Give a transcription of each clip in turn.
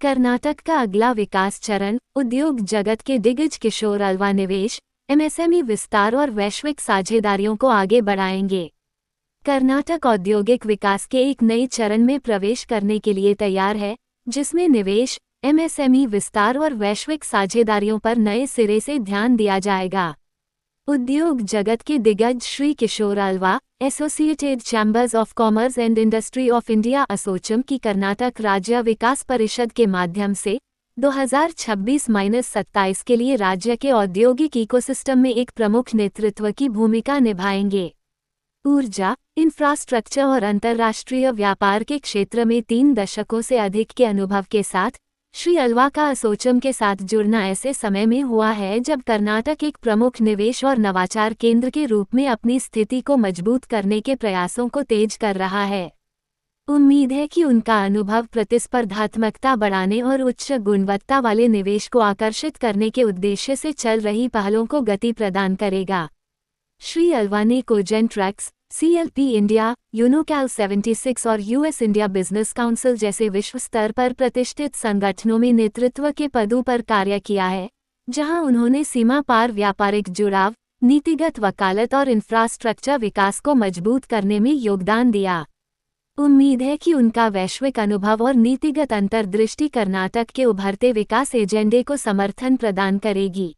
कर्नाटक का अगला विकास चरण, उद्योग जगत के दिग्गज किशोर अल्वा निवेश, एमएसएमई विस्तार और वैश्विक साझेदारियों को आगे बढ़ाएंगे। कर्नाटक औद्योगिक विकास के एक नए चरण में प्रवेश करने के लिए तैयार है, जिसमें निवेश, एमएसएमई विस्तार और वैश्विक साझेदारियों पर नए सिरे से ध्यान दिया जाएगा। उद्योग जगत के दिग्गज Shri Kishore Alva, associated chambers of commerce and industry of India ASSOCHAM की कर्नाटक राज्य विकास परिषद के माध्यम से 2026-27 के लिए राज्य के औद्योगिक इकोसिस्टम में एक प्रमुख नेतृत्व की भूमिका निभाएंगे। ऊर्जा, इंफ्रास्ट्रक्चर और अंतर्राष्ट्रीय व्यापार के क्षेत्र में 3 दशकों से अधिक के अनुभव के साथ श्री अल्वा का असोचम के साथ जुड़ना ऐसे समय में हुआ है जब कर्नाटक एक प्रमुख निवेश और नवाचार केंद्र के रूप में अपनी स्थिति को मजबूत करने के प्रयासों को तेज कर रहा है। उम्मीद है कि उनका अनुभव प्रतिस्पर्धात्मकता बढ़ाने और उच्च गुणवत्ता वाले निवेश को आकर्षित करने के उद्देश्य से चल रही पहलों को गति प्रदान करेगा। श्री अल्वा ने कोजेंट्रेक्स, CLP इंडिया, यूनोकैल 76 और US इंडिया बिजनेस काउंसिल जैसे विश्व स्तर पर प्रतिष्ठित संगठनों में नेतृत्व के पदों पर कार्य किया है, जहां उन्होंने सीमा पार व्यापारिक जुड़ाव, नीतिगत वकालत और इंफ्रास्ट्रक्चर विकास को मजबूत करने में योगदान दिया। उम्मीद है कि उनका वैश्विक अनुभव और नीतिगत अंतर्दृष्टि कर्नाटक के उभरते विकास एजेंडे को समर्थन प्रदान करेगी।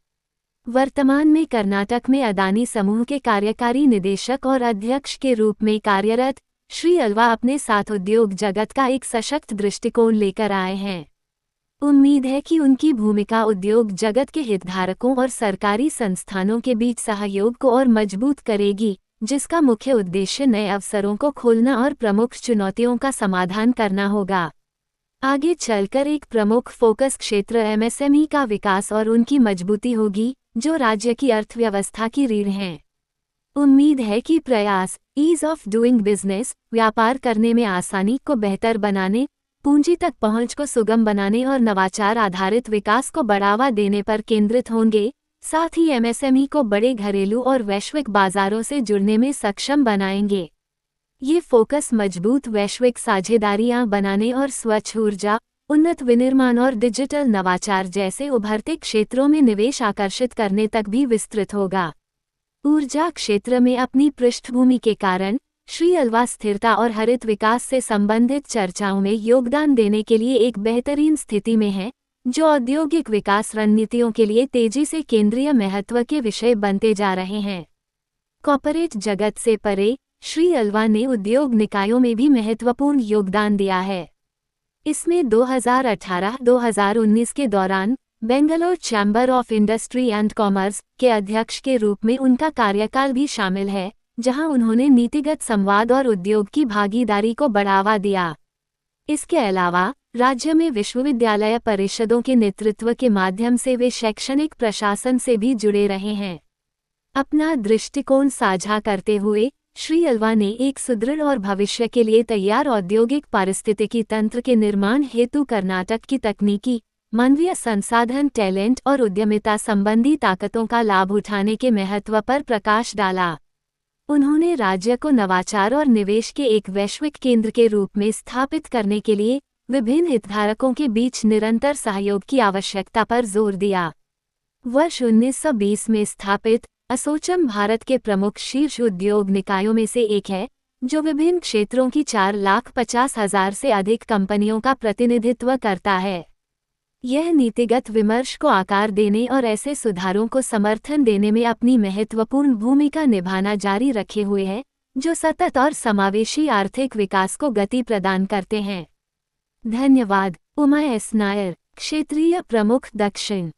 वर्तमान में कर्नाटक में अदानी समूह के कार्यकारी निदेशक और अध्यक्ष के रूप में कार्यरत श्री अल्वा अपने साथ उद्योग जगत का एक सशक्त दृष्टिकोण लेकर आए हैं। उम्मीद है कि उनकी भूमिका उद्योग जगत के हितधारकों और सरकारी संस्थानों के बीच सहयोग को और मजबूत करेगी, जिसका मुख्य उद्देश्य नए अवसरों को खोलना और प्रमुख चुनौतियों का समाधान करना होगा। आगे चलकर एक प्रमुख फोकस क्षेत्र MSME का विकास और उनकी मजबूती होगी, जो राज्य की अर्थव्यवस्था की रीढ़ हैं। उम्मीद है कि प्रयास ईज ऑफ डूइंग बिजनेस, व्यापार करने में आसानी को बेहतर बनाने, पूंजी तक पहुंच को सुगम बनाने और नवाचार आधारित विकास को बढ़ावा देने पर केंद्रित होंगे। साथ ही MSME को बड़े घरेलू और वैश्विक बाजारों से जुड़ने में सक्षम बनाएंगे। ये फोकस मजबूत वैश्विक साझेदारियां बनाने और स्वच्छ ऊर्जा, उन्नत विनिर्माण और डिजिटल नवाचार जैसे उभरते क्षेत्रों में निवेश आकर्षित करने तक भी विस्तृत होगा। ऊर्जा क्षेत्र में अपनी पृष्ठभूमि के कारण श्री अल्वा स्थिरता और हरित विकास से संबंधित चर्चाओं में योगदान देने के लिए एक बेहतरीन स्थिति में है, जो औद्योगिक विकास रणनीतियों के लिए तेजी से केंद्रीय महत्व के विषय बनते जा रहे हैं। कॉर्पोरेट जगत से परे श्री अल्वा ने उद्योग निकायों में भी महत्वपूर्ण योगदान दिया है। इसमें 2018-2019 के दौरान Bangalore chamber of industry and commerce के अध्यक्ष के रूप में उनका कार्यकाल भी शामिल है, जहां उन्होंने नीतिगत संवाद और उद्योग की भागीदारी को बढ़ावा दिया। इसके अलावा राज्य में विश्वविद्यालय परिषदों के नेतृत्व के माध्यम से वे शैक्षणिक प्रशासन से भी जुड़े रहे हैं। अपना दृष्टिकोण साझा करते हुए श्री अल्वा ने एक सुदृढ़ और भविष्य के लिए तैयार औद्योगिक पारिस्थितिकी तंत्र के निर्माण हेतु कर्नाटक की तकनीकी, मानवीय संसाधन, टैलेंट और उद्यमिता संबंधी ताकतों का लाभ उठाने के महत्व पर प्रकाश डाला। उन्होंने राज्य को नवाचार और निवेश के एक वैश्विक केंद्र के रूप में स्थापित करने के लिए विभिन्न हितधारकों के बीच निरंतर सहयोग की आवश्यकता पर जोर दिया। वर्ष 1920 में स्थापित असोचम भारत के प्रमुख शीर्ष उद्योग निकायों में से एक है, जो विभिन्न क्षेत्रों की 4,50,000 से अधिक कंपनियों का प्रतिनिधित्व करता है। यह नीतिगत विमर्श को आकार देने और ऐसे सुधारों को समर्थन देने में अपनी महत्वपूर्ण भूमिका निभाना जारी रखे हुए है, जो सतत और समावेशी आर्थिक विकास को गति प्रदान करते हैं। धन्यवाद। उमा एस नायर, क्षेत्रीय प्रमुख, दक्षिण।